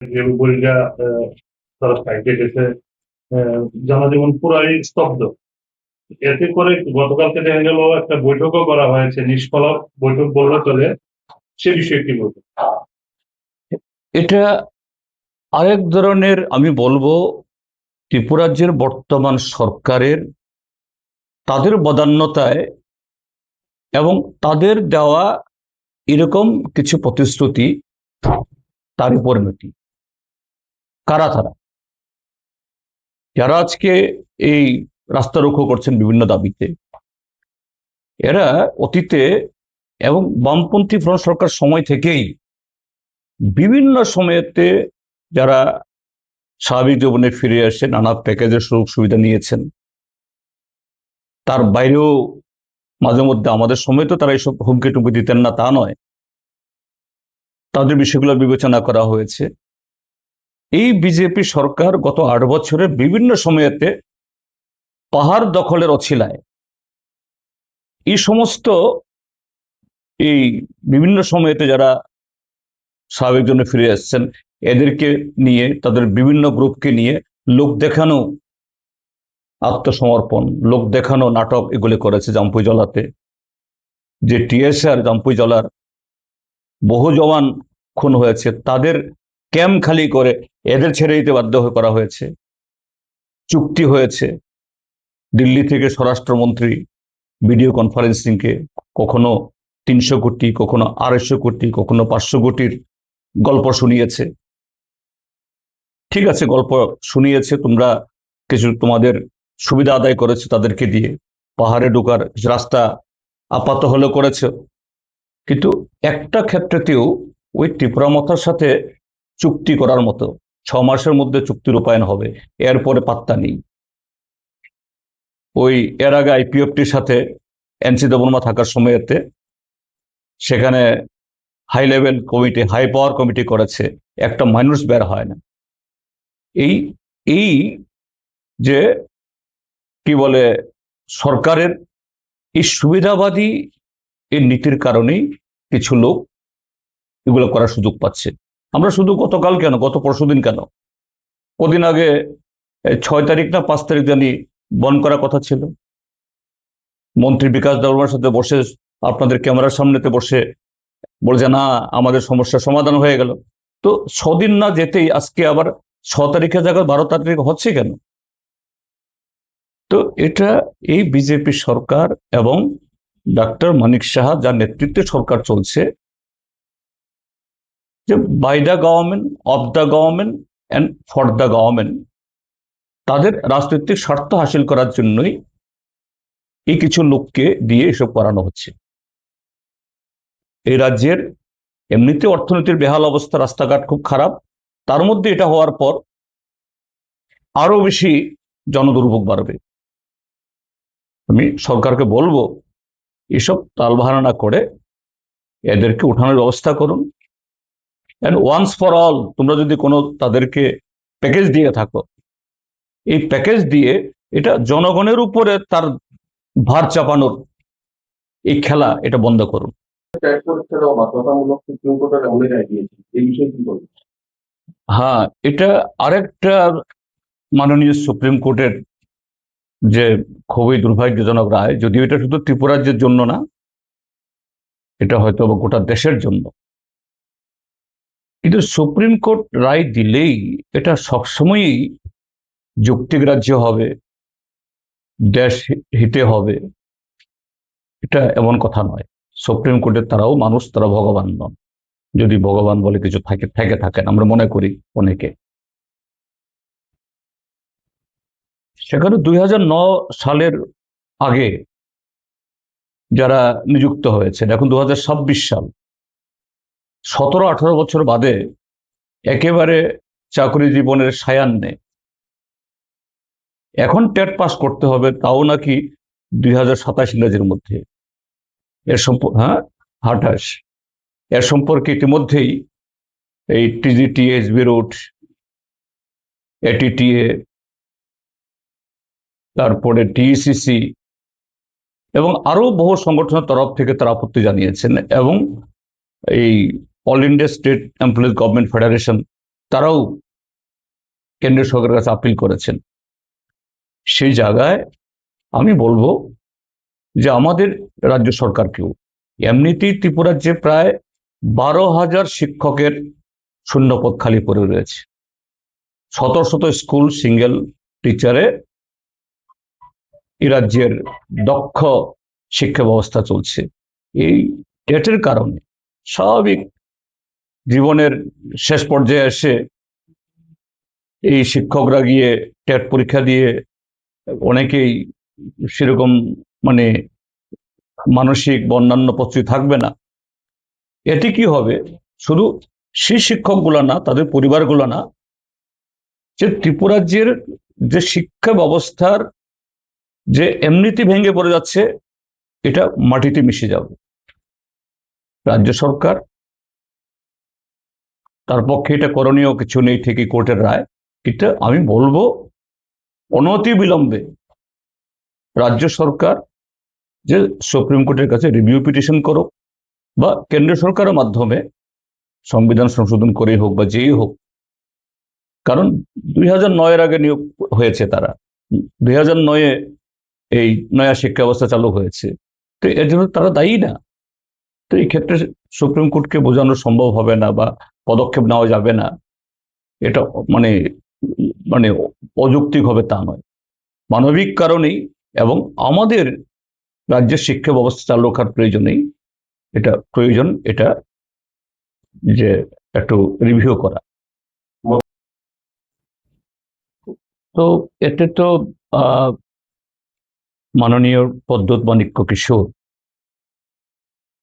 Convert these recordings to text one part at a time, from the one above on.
বইটা তারা সাইটে গেছে, জনজীবন পুরাই স্তব্ধ। এতে করে গতকালকে দেখা গেল একটা বৈঠকও করা হয়েছে, নিষ্ফলা বৈঠক বললে চলে। সে বিষয়ে কি বলবো? এটা আরেক ধরনের, আমি বলবো, ত্রিপুরাজ্যের বর্তমান সরকারের তাদের বদান্যতায় এবং তাদের দেওয়া এরকম কিছু প্রতিশ্রুতি, তারই পরিণতি। কারা তারা যারা আজকে এই রাস্তা রোকো করছেন বিভিন্ন দাবিতে? এরা অতীতে এবং বামপন্থী ফ্রন্ট সরকার সময় থেকেই বিভিন্ন সময়েতে যারা স্বাভাবিক জীবনে ফিরে এসে নানা প্যাকেজের সুযোগ সুবিধা নিয়েছেন, তার বাইরেও মাঝে মধ্যে আমাদের সময় তো তারা এইসব হুমকি টুমকি দিতেন না তা নয়, তাদের বিষয়গুলো বিবেচনা করা হয়েছে। এই বিজেপি সরকার গত 8 বছরে বিভিন্ন সময়েতে পাহাড় দখলের অছিলায় এই সমস্ত এই বিভিন্ন সময়েতে যারা স্বাভাবিক জন্য ফিরে আসছেন এদেরকে নিয়ে, তাদের বিভিন্ন গ্রুপকে নিয়ে লোক দেখানো আত্মসমর্পণ, লোক দেখানো নাটক এগুলি করেছে। জাম্পুই জলাতে যে টিএসআর জাম্পুই জলার বহু জওয়ান খুন হয়েছে, তাদের ক্যাম্প খালি করে এদের ছেড়ে দিতে বাধ্য করা হয়েছে। চুক্তি হয়েছে দিল্লি থেকে স্বরাষ্ট্রমন্ত্রী ভিডিও কনফারেন্সিংকে কখনো 300 কোটি, কখনো 250 কোটি, কখনো 500 কোটির গল্প শুনিয়েছে। ঠিক আছে, গল্প শুনিয়েছে, তোমরা কিছু তোমাদের সুবিধা আদায় করেছে তাদেরকে দিয়ে, পাহাড়ে ঢোকার রাস্তা আপাত হলেও করেছে, কিন্তু একটা ক্ষেত্রেতেও ওই ত্রিপুরা মথার সাথে চুক্তি করার মতো 6 মাসের মধ্যে চুক্তি রূপায়ণ হবে, এরপরে পাত্তা নেই। ওই এর আগে আইপিএফটির সাথে এনসি দেববর্মা থাকার সময়তে সেখানে high level committee, high power committee করেছে, একটা মানুষ বের হয় না। এই এই যে কি বলে, সরকারের এই সুবিধাবাদী এই নীতির কারণেই কিছু লোক এগুলো করার সুযোগ পাচ্ছে। আমরা শুধু গতকাল কেন, গত পরশুদিন কেন, কদিন আগে 6 তারিখ না 5 তারিখ জানি বন্ধ করার কথা ছিল, মন্ত্রী বিকাশ দেববর্মার সাথে বসে আপনাদের ক্যামেরার সামনেতে বসে বলছে না আমাদের সমস্যার সমাধান হয়ে গেল। তো 6 দিন না যেতেই আজকে আবার 6 তারিখের জায়গায় 12 তারিখ হচ্ছে কেন? তো এটা এই বিজেপি সরকার এবং ডক্টর মানিক সাহা যার নেতৃত্বে সরকার চলছে, যে by the government, of the government and for the government, তাদের রাজনৈতিক স্বার্থ হাসিল করার জন্যই এই কিছু লোককে দিয়ে এসব করানো হচ্ছে। এই রাজ্যের এমনিতে অর্থনীতির বেহাল অবস্থা, রাস্তাঘাট খুব খারাপ, তার মধ্যে এটা হওয়ার পর আরো বেশি জনদুর্ভোগ বাড়বে। আমি সরকারকে বলবো এসব তালবাহানা না করে এদেরকে উঠানোর ব্যবস্থা করুন। অ্যান্ড ওয়ান্স ফর অল, তোমরা যদি কোনো তাদেরকে প্যাকেজ দিয়ে থাকো, এই প্যাকেজ দিয়ে এটা জনগণের উপরে তার ভার চাপানোর এই খেলা, এটা বন্ধ করুন। হ্যাঁ, এটা আরেকটা মাননীয় সুপ্রিম কোর্টের যে খুবই দুর্ভাগ্যজনক রায়, যদিও এটা শুধু ত্রিপুরাজ্যের জন্য না, এটা হয়তো গোটা দেশের জন্য, কিন্তু সুপ্রিম কোর্ট রায় দিলেই এটা সবসময়ই যুক্তিগ্রাহ্য হবে, দেশ হিতে হবে, এটা এমন কথা নয়। সুপ্রিম কোর্টের তারাও মানুষ, তারা ভগবান নন, যদি ভগবান বলে কিছু থাকেন, আমরা মনে করি অনেকে। সেখানে 2009 সালের আগে যারা নিযুক্ত হয়েছেন, এখন 2026 সাল, 17-18 বছর বাদে একেবারে চাকরি জীবনের সায়ান্নে এখন টেট পাস করতে হবে, তাও নাকি 2027 ইংরেজির মধ্যে। এর হ্যাঁ, 28। এর সম্পর্কে ইতিমধ্যেই এই টিজিটি, এসবি রুট, এটিটিএ, তারপরে টিইসিসি এবং আরো বহু সংগঠনের তরফ থেকে তারা আপত্তি জানিয়েছেন, এবং এই all India state employees government federation তারাও কেন্দ্রীয় সরকারের কাছে আপিল করেছেন। সেই জায়গায় আমি বলবো যে আমাদের রাজ্য সরকারকেও, এমনিতেই ত্রিপুরার যে প্রায় 12,000 শিক্ষকের শূন্যপদ খালি পড়ে রয়েছে, শত শত স্কুল সিঙ্গেল টিচারে এই রাজ্যের দক্ষ শিক্ষা ব্যবস্থা চলছে। এই টেটের কারণে স্বাভাবিক জীবনের শেষ পর্যায়ে এসে এই শিক্ষকরা গিয়ে টেট পরীক্ষা দিয়ে অনেকেই সেরকম মানে মানসিক বা অন্যান্য প্রস্তুতি থাকবে না। এতে কি হবে, শুধু সেই শিক্ষকগুলো না, তাদের পরিবারগুলো না, যে ত্রিপুরা রাজ্যের যে শিক্ষা ব্যবস্থার যে এমনিতে ভেঙে পড়ে যাচ্ছে, এটা মাটিতে মিশে যাবে। রাজ্য সরকার তার পক্ষে এটা করণীয় কিছু নেই, ঠিকই কোর্টের রায়, কিন্তু আমি বলবো অনতি বিলম্বে রাজ্য সরকার যে সুপ্রিম কোর্টের কাছে রিভিউ পিটিশন করুক, বা কেন্দ্রীয় সরকারের মাধ্যমে সংবিধান সংশোধন করেই হোক বা যেই হোক, কারণ 2009-এর আগে নিয়োগ হয়েছে তারা, 2009-এ এই নয়া শিক্ষা ব্যবস্থা চালু হয়েছে, তো এর জন্য তারা দায়ী না। তো এই ক্ষেত্রে সুপ্রিম কোর্টকে বোঝানো সম্ভব হবে না বা পদক্ষেপ নেওয়া যাবে না, এটা মানে মানে অযৌক্তিক হবে তা নয়, মানবিক কারণেই এবং আমাদের রাজ্যের শিক্ষা ব্যবস্থা চালু রাখার প্রয়োজনেই এটা প্রয়োজন, এটা যে একটু রিভিউ করা। তো এতে তো মাননীয় পদ্মত মাণিক্য কিশোর,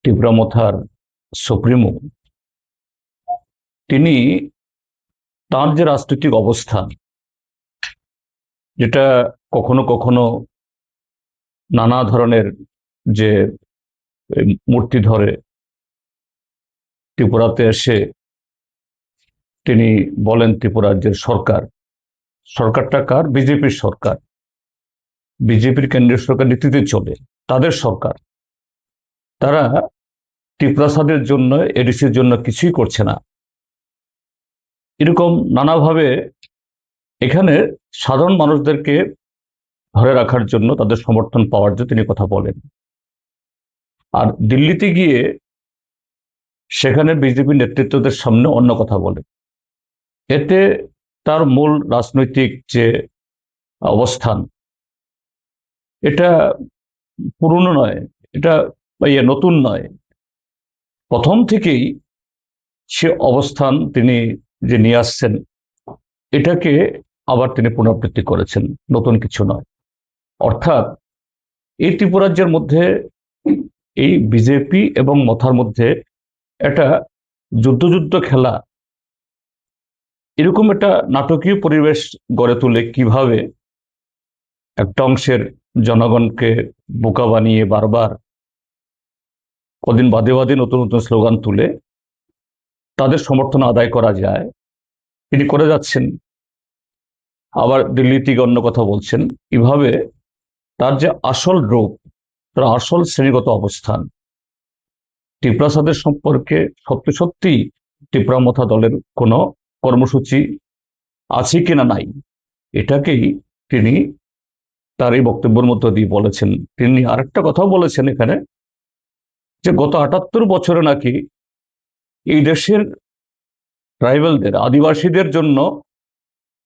ত্রিপুরা মথার সুপ্রিমো, তিনি তার যে রাজনৈতিক অবস্থান, যেটা কখনো কখনো নানা ধরনের যে মূর্তি ধরে ত্রিপুরাতে এসে তিনি বলেন ত্রিপুরা রাজ্যের সরকারটা কার? বিজেপির সরকার, বিজেপির কেন্দ্রীয় সরকার নীতিতে চলে, তাদের সরকার, তারা ত্রিপ্রাসাদের জন্য, এডিসির জন্য কিছুই করছে না, এরকম নানাভাবে এখানে সাধারণ মানুষদেরকে ধরে রাখার জন্য, তাদের সমর্থন পাওয়ার জন্য তিনি কথা বলেন। আর দিল্লিতে গিয়ে সেখানে বিজেপি নেতৃত্বদের সামনে অন্য কথা বলে। এতে তার মূল রাজনৈতিক যে অবস্থান, এটা পুরনো নয়, এটা নতুন নয়, প্রথম থেকেই সে অবস্থান তিনি যে নিয়ে আসছেন, এটাকে আবার তিনি পুনরাবৃত্তি করেছেন, নতুন কিছু নয়। অর্থাৎ এই ত্রিপুরাজ্যের মধ্যে এই বিজেপি এবং মথার মধ্যে একটা যুদ্ধ খেলা, এরকম একটা নাটকীয় পরিবেশ গড়ে তুলে কিভাবে একটা অংশের জনগণকে বোকা বানিয়ে বারবার কদিন বাদে বাদে নতুন নতুন স্লোগান তুলে তাদের সমর্থন আদায় করা যায়, তিনি করে যাচ্ছেন। আবার দিল্লি থেকে অন্য কথা বলছেন, এভাবে তার যে আসল রূপ, তার আসল শ্রেণীগত অবস্থান, ত্রিপ্রাসাদের সম্পর্কে সত্যি সত্যি ত্রিপুরা মথা দলের কোনো কর্মসূচি আছে কিনা নাই, এটাকেই তিনি তার এই বক্তব্যের মধ্য দিয়ে বলেছেন। তিনি আরেকটা কথাও বলেছেন এখানে, যে গত 78 বছরে নাকি এই দেশের ট্রাইবালদের, আদিবাসীদের জন্য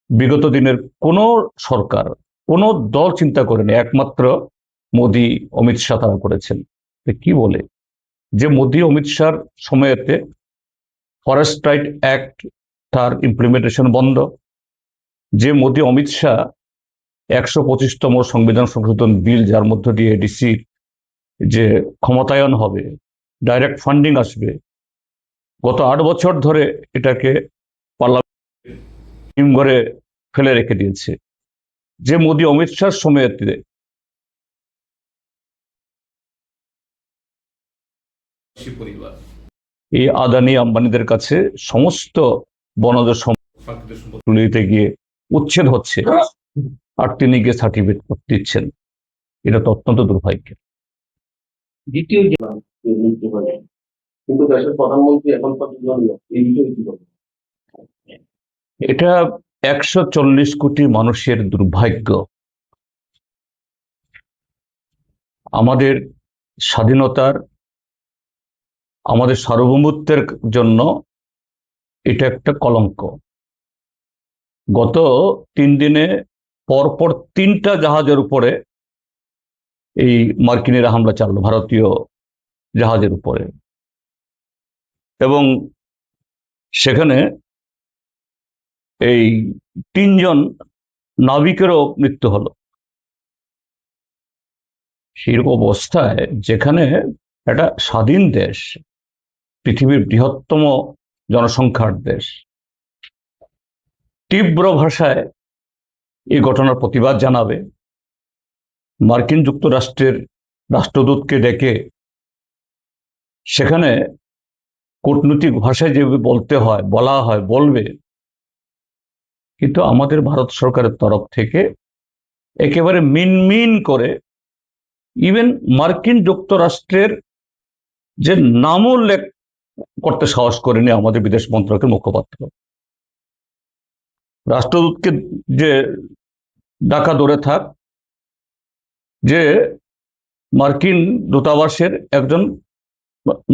বিগত দিনের কোনো সরকার, কোনো দল চিন্তা করেনি, একমাত্র মোদি অমিত শাহ তারা করেছেন। কি বলে, যে মোদি অমিত শাহর সময়েতে ফরেস্ট রাইট অ্যাক্ট তার ইমপ্লিমেন্টেশন বন্ধ, যে মোদি অমিত শাহ 125তম সংবিধান সংশোধন বিল, যার মধ্য দিয়ে এডিসি যে ক্ষমতায়ন হবে, ডাইরেক্ট ফান্ডিং আসবে, গত 8 বছর ধরে এটাকে পার্লামেন্ট ঘরে ফেলে রেখে দিয়েছে। যে মোদি অমিত শাহর সময়তে এই আদানি আম্বানিদের কাছে সমস্ত বনজ সম্পদ নিতে গিয়ে উচ্ছেদ হচ্ছে, আর তিনি গিয়ে সার্টিফিকেট দিচ্ছেন, এটা তো অত্যন্ত দুর্ভাগ্যের। দ্বিতীয় যে মৃত্যু হলে, কিন্তু দেশের প্রধানমন্ত্রী এখন পর্যন্ত এই বিষয়ে কি বলবেন? এটা 140 কোটি মানুষের দুর্ভাগ্য। আমাদের স্বাধীনতার, আমাদের সার্বভৌমত্বের জন্য এটা একটা কলঙ্ক। গত 3 দিনে পরপর 3টা জাহাজের উপরে এই মার্কিনীরা হামলা চালালো, ভারতীয় জাহাজের উপরে, এবং সেখানে এই 3জন নাবিকেরও মৃত্যু হলো। সেরকম অবস্থায়, যেখানে একটা স্বাধীন দেশ, পৃথিবীর বৃহত্তম জনসংখ্যার দেশ, তীব্র ভাষায় এই ঘটনার প্রতিবাদ জানাবে, মার্কিন যুক্তরাষ্ট্রের রাষ্ট্রদূতকে ডেকে সেখানে কূটনৈতিক ভাষায় যেভাবে বলা হয় বলবে, কিন্তু আমাদের ভারত সরকারের তরফ থেকে একেবারে মিনমিন করে, ইভেন মার্কিন যুক্তরাষ্ট্রের যে নামও উল্লেখ করতে সাহস করেনি আমাদের বিদেশ মন্ত্রকের মুখপাত্র। রাষ্ট্রদূতকে যে ডাকা দূরে থাক, যে মার্কিন দূতাবাসের একজন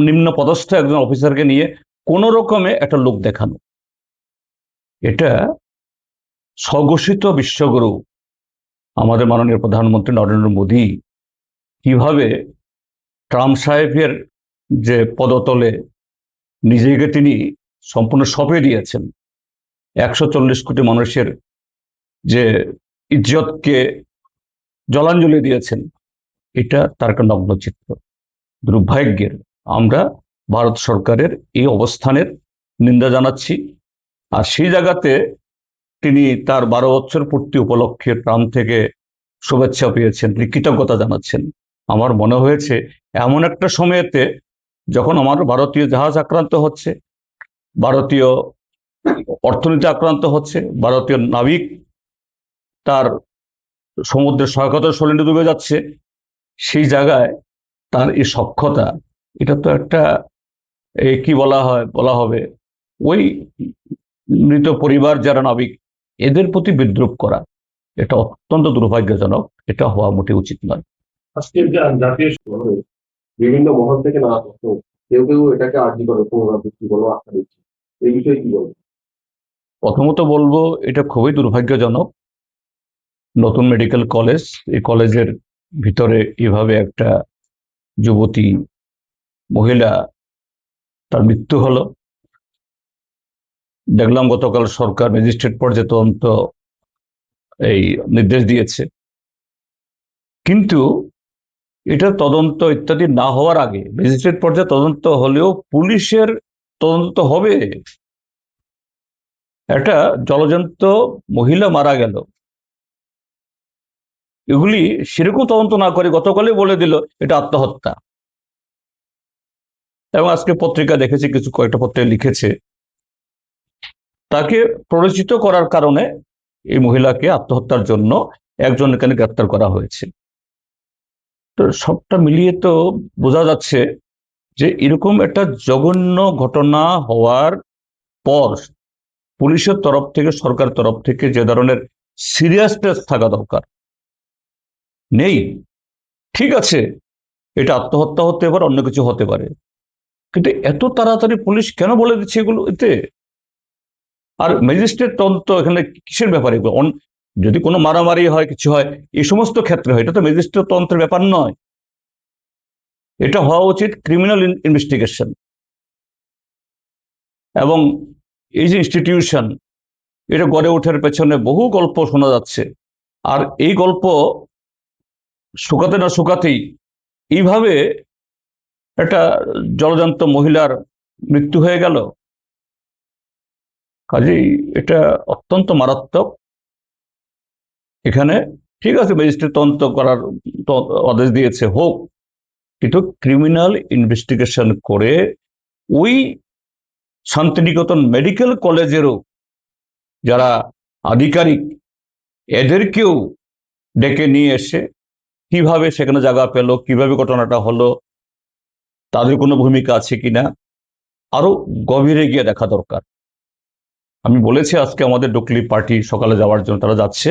নিম্ন পদস্থ একজন অফিসারকে নিয়ে কোন রকমে একটা লোক দেখানো, এটা স্বঘোষিত বিশ্বগুরু আমাদের মাননীয় প্রধানমন্ত্রী নরেন্দ্র মোদী কিভাবে ট্রাম্প সাহেবের যে পদতলে নিজেকে তিনি সম্পূর্ণ সঁপে দিয়েছেন, 140 কোটি মানুষের যে ইজ্জতকে জলাঞ্জলি দিয়েছেন, এটা তার একটা নগ্ন চিত্র। দুর্ভাগ্যের আমরা ভারত সরকারের এই অবস্থানের নিন্দা জানাচ্ছি। আর সেই জায়গাতে তিনি তার 12 বছর পূর্তি উপলক্ষে ট্রাম্প থেকে শুভেচ্ছা পেয়েছেন, তিনি কৃতজ্ঞতা জানাচ্ছেন। আমার মনে হয়েছে এমন একটা সময়েতে, যখন আমার ভারতীয় জাহাজ আক্রান্ত হচ্ছে, ভারতীয় অর্থনীতি আক্রান্ত হচ্ছে, ভারতীয় নাবিক তার সমুদ্রের সহায়তার সলিলে ডুবে যাচ্ছে, সেই জায়গায় তার এই সখ্যতা, এটা তো একটা কি বলা হবে, ওই মৃত পরিবার যারা নাবিক, এদের প্রতি বিদ্রুপ করা, এটা অত্যন্ত দুর্ভাগ্যজনক। এটা হওয়া মোটেই উচিত নয়। আজকের জাতীয় বিভিন্ন মহল থেকে নানা তথ্য, কেউ কেউ এটাকে আর্থিকভাবে পুনরাবৃত্তি বলে আখ্যা দিচ্ছে, এই বিষয়ে কি বলবো? প্রথমত বলবো, এটা খুবই দুর্ভাগ্যজনক। নতুন মেডিকেল কলেজ, এই কলেজের ভিতরে এভাবে একটা যুবতী মহিলা, তার মৃত্যু হলো। দেখলাম গতকাল সরকার ম্যাজিস্ট্রেট পর্যায়ে তদন্ত এই নির্দেশ দিয়েছে, কিন্তু এটা তদন্ত ইত্যাদি না হওয়ার আগে, ম্যাজিস্ট্রেট পর্যায়ে তদন্ত হলেও পুলিশের তদন্ত হবে। একটা জলজন্ত মহিলা মারা গেল, এগুলি সেরকম তদন্ত না করে গতকালই বলে দিল এটা আত্মহত্যা। এবং আজকে পত্রিকা দেখেছি, কয়েকটা পত্রিকা লিখেছে, তাকে প্ররোচিত করার কারণে এই মহিলাকে আত্মহত্যার জন্য একজন এখানে গ্রেপ্তার করা হয়েছে। তো সবটা মিলিয়ে তো বোঝা যাচ্ছে যে এরকম একটা জঘন্য ঘটনা হওয়ার পর পুলিশের তরফ থেকে, সরকার তরফ থেকে যে ধরনের সিরিয়াসনেস থাকা দরকার নেই। ঠিক আছে, এটা আত্মহত্যা হতে পারে, অন্য কিছু হতে পারে, কিন্তু এত তাড়াতাড়ি পুলিশ কেন বলে দিচ্ছে এগুলো এতে? আর ম্যাজিস্ট্রেট তদন্ত এখানে কিসের ব্যাপারে? যদি কোনো মারামারি হয়, কিছু হয়, এই সমস্ত ক্ষেত্রে হয়, এটা তো ম্যাজিস্ট্রেট তদন্তের ব্যাপার নয়। এটা হওয়া উচিত ক্রিমিনাল ইনভেস্টিগেশন। এবং এই যে ইনস্টিটিউশন, এটা গড়ে ওঠার পেছনে বহু গল্প শোনা যাচ্ছে, আর এই গল্প শুকাতে না শুকাতেই এইভাবে একটা জলজান্ত মহিলার মৃত্যু হয়ে গেল। কাজেই এটা অত্যন্ত মারাত্মক। এখানে ঠিক আছে, ম্যাজিস্ট্রেট তদন্ত করার আদেশ দিয়েছে, হোক, কিন্তু ক্রিমিনাল ইনভেস্টিগেশন করে ওই শান্তিনিকেতন মেডিকেল কলেজেরও যারা আধিকারিক, এদেরকেও ডেকে নিয়ে এসে কিভাবে সেখানে জায়গা পেল, কিভাবে ঘটনাটা হলো, তাদের কোনো ভূমিকা আছে কিনা, আরো গভীরে গিয়ে দেখা দরকার। আমি বলেছি আজকে আমাদের ডুকলি পার্টি সকালে যাওয়ার জন্য তারা যাচ্ছে।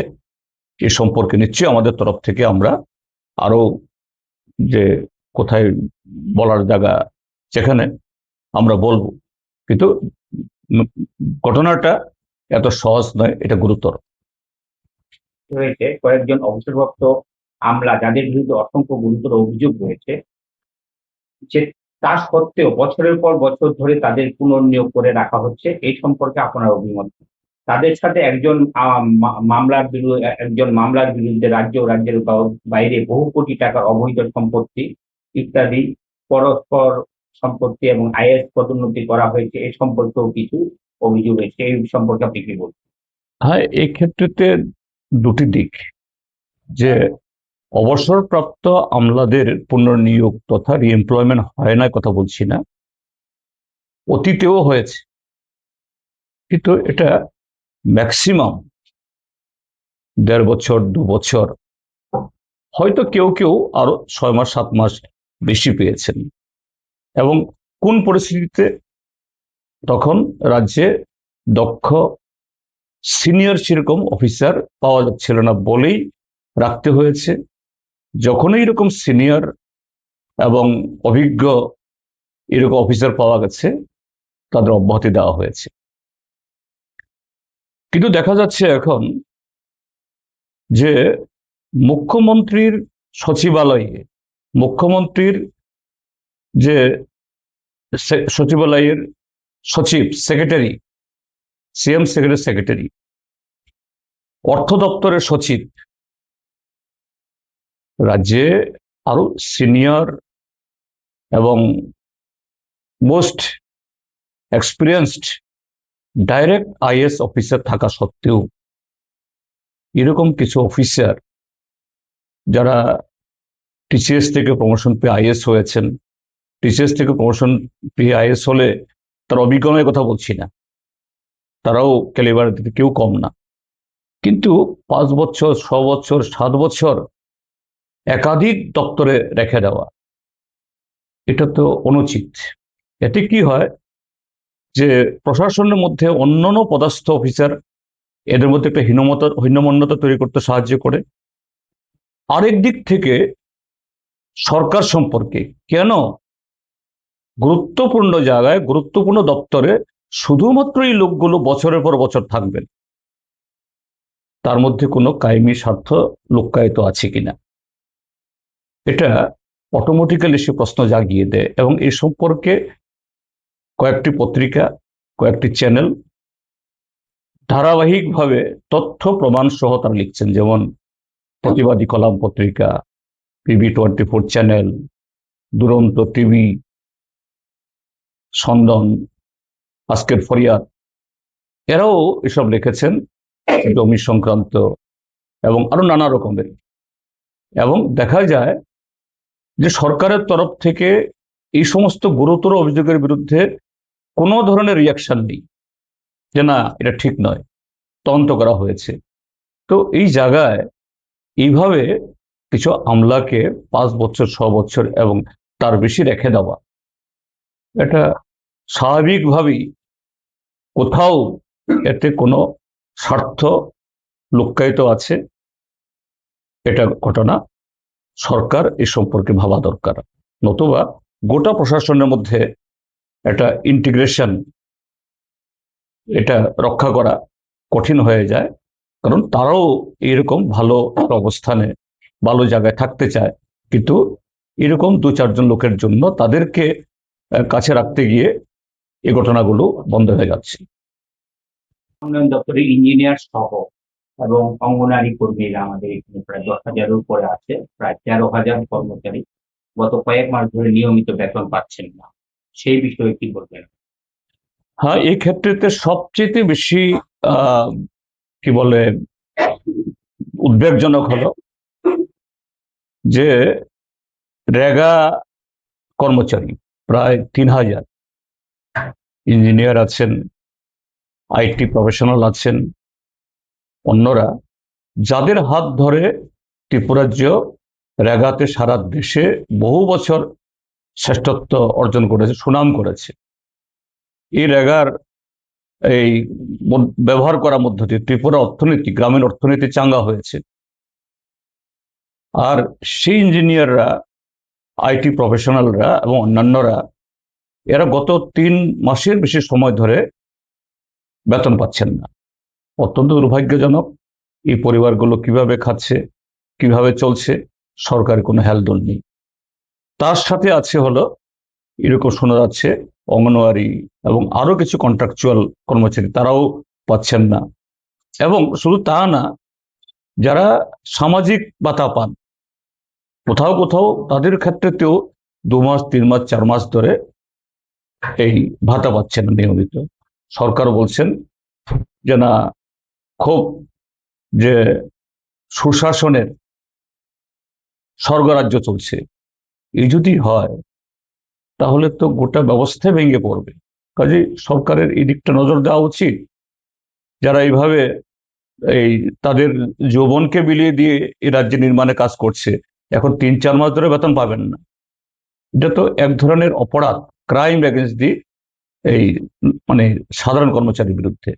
এ সম্পর্কে নিশ্চয়ই আমাদের তরফ থেকে আমরা আরো যে কোথায় বলার জায়গা সেখানে আমরা বলবো, কিন্তু উম, ঘটনাটা এত সহজ নয়, এটা গুরুতর। রয়েছে কয়েকজন অবসরপ্রাপ্ত আমলা যাদের বিরুদ্ধে অসংখ্য গুরুতর অভিযোগ রয়েছে, যে তা সত্ত্বেও বছরের পর বছর ধরে তাদের পুনর্নিয়োগ করে রাখা হচ্ছে। এই সম্পর্কে আপনার অভিমত কি? তাদের সাথে একজন মামলার বিরুদ্ধে রাজ্য ও রাজ্যের বাইরে বহু কোটি টাকার অবৈধ সম্পত্তি ইত্যাদি পরস্পর সম্পত্তি এবং আইএস পদোন্নতি করা হয়েছে, এই সম্পর্কেও কিছু অভিযোগ হয়েছে। এই সম্পর্কে আপনি কি বলছেন? হ্যাঁ, এই ক্ষেত্রেতে দুটি দিক, যে অবসরপ্রাপ্ত আমলাদের পুনর্নিয়োগ তথা রিএমপ্লয়মেন্ট হয় না কথা বলছি না, অতীতেও হয়েছে, কিন্তু এটা ম্যাক্সিমাম 1.5 বছর 2 বছর, হয়তো কেউ কেউ আরো 6 মাস 7 মাস বেশি পেয়েছেন। এবং কোন পরিস্থিতিতে? তখন রাজ্যে দক্ষ সিনিয়র সেরকম অফিসার পাওয়া যাচ্ছিল না বলেই রাখতে হয়েছে। যখনই এরকম সিনিয়র এবং অভিজ্ঞ এরকম অফিসার পাওয়া গেছে, তাদের অব্যাহতি দেওয়া হয়েছে। কিন্তু দেখা যাচ্ছে এখন যে মুখ্যমন্ত্রীর সচিবালয়ে, মুখ্যমন্ত্রীর যে সচিবালয়ের সচিব, সেক্রেটারি, সিএম সেক্রেটারি, অর্থ দপ্তরের সচিব, রাজ্যে আরো সিনিয়র এবং most experienced direct IAS officer থাকা সত্ত্বেও এরকম কিছু অফিসার যারা টিসিএস থেকে প্রমোশন পেয়ে আইএস হয়েছেন, টিসিএস থেকে প্রমোশন পেয়ে আইএস হলে তার অভিজ্ঞতার কথা বলছি না, তারাও ক্যালিবার দিতে কেউ কম না, কিন্তু 5 বছর 6 বছর 7 বছর একাধিক দপ্তরে রেখে দেওয়া, এটা তো অনুচিত। এতে কি হয় যে প্রশাসনের মধ্যে অন্যান্য পদস্থ অফিসার, এদের মধ্যে একটা হীনমন্যতা তৈরি করতে সাহায্য করে। আরেক দিক থেকে সরকার সম্পর্কে, কেন গুরুত্বপূর্ণ জায়গায় গুরুত্বপূর্ণ দপ্তরে শুধুমাত্র এই লোকগুলো বছরের পর বছর থাকবেন, তার মধ্যে কোনো কায়েমি স্বার্থ লুক্কায়িত আছে কিনা, এটা অটোমেটিক্যালি সে প্রশ্ন জাগিয়ে দেয়। এবং এই সম্পর্কে কয়েকটি পত্রিকা, কয়েকটি চ্যানেল ধারাবাহিকভাবে তথ্য প্রমাণ সহ তারা লিখছেন, যেমন প্রতিবাদী কলাম পত্রিকা, PB24 চ্যানেল, দুরন্ত টিভি, সন্দন, আজকের ফরিয়াদ, এরাও এসব লিখেছেন জমি সংক্রান্ত এবং আরো নানা রকমের। এবং দেখা যায় যে সরকারের তরফ থেকে এই সমস্ত গুরুতর অভিযোগের বিরুদ্ধে কোনো ধরনের রিয়াকশন নেই, যে না এটা ঠিক নয়, তদন্ত করা হয়েছে। তো এই জায়গায় এইভাবে কিছু আমলাকে 5 বছর 6 বছর এবং তার বেশি রেখে দেওয়া, এটা স্বাভাবিকভাবেই কোথাও এতে কোনো স্বার্থ লুক্কায়িত আছে, এটা ঘটনা। সরকার এ সম্পর্কে ভাবা দরকার, নতুবা গোটা প্রশাসনের মধ্যে একটা ইন্টিগ্রেশন, এটা রক্ষা করা কঠিন হয়ে যায়। কারণ তারাও এরকম ভালো অবস্থানে, ভালো জায়গায় থাকতে চায়, কিন্তু এরকম 2-4 জন লোকের জন্য তাদেরকে কাছে রাখতে গিয়ে এই ঘটনাগুলো বন্ধ হয়ে যাচ্ছে। উন্নয়ন দপ্তরের ইঞ্জিনিয়ার সহ এবং অঙ্গনারী কর্মীরা আমাদের এখানে প্রায় 10,000-এর উপরে আছে, প্রায় 13,000 কর্মচারী গত কয়েক মাস ধরে নিয়মিত বেতন পাচ্ছেন না। সেই বিষয়ে কি বলবেন? হ্যাঁ, এই ক্ষেত্রেতে সবচেয়ে বেশি কি বলে উদ্বেগজনক হলো যে রেগা কর্মচারী প্রায় 3,000 ইঞ্জিনিয়ার আছেন, আইটি প্রফেশনাল আছেন, অন্যরা, যাদের হাত ধরে ত্রিপুরাজ্য রেগাতে সারা দেশে বহু বছর শ্রেষ্ঠত্ব অর্জন করেছে, সুনাম করেছে। এই রেগার এই ব্যবহার করার মধ্য দিয়ে ত্রিপুরা অর্থনীতি, গ্রামীণ অর্থনীতি চাঙ্গা হয়েছে। আর সেই ইঞ্জিনিয়াররা, আইটি প্রফেশনালরা এবং অন্যান্যরা এরা গত 3 মাসের বেশি সময় ধরে বেতন পাচ্ছেন না। অত্যন্ত দুর্ভাগ্যজনক। এই পরিবারগুলো কিভাবে খাচ্ছে, কিভাবে চলছে, সরকারের কোনো হেলদোল নেই। তার সাথে আছে হলো, এরকম শোনা যাচ্ছে, অঙ্গনওয়াড়ি এবং আরো কিছু কন্ট্রাকচুয়াল কর্মচারী, তারাও পাচ্ছেন না। এবং শুধু তা না, যারা সামাজিক ভাতা পান, কোথাও কোথাও তাদের ক্ষেত্রেতেও 2 মাস, 3 মাস, 4 মাস ধরে এই ভাতা পাচ্ছেন না নিয়মিত। সরকার বলছেন যে না, খুব যে সুশাসনের স্বর্গরাজ্য চলছে। এই যদি হয় তাহলে তো গোটা ব্যবস্থায় ভেঙে পড়বে। কাজে সরকারের এই দিকটা নজর দেওয়া উচিত। যারা এইভাবে এই তাদের যৌবনকে বিলিয়ে দিয়ে এই রাজ্যে নির্মাণে কাজ করছে, এখন 3-4 মাস ধরে বেতন পাবেন না। এটা তো এক ধরনের অপরাধ, ক্রাইম এগেনস্ট দি এই মানে সাধারণ কর্মচারীর বিরুদ্ধে।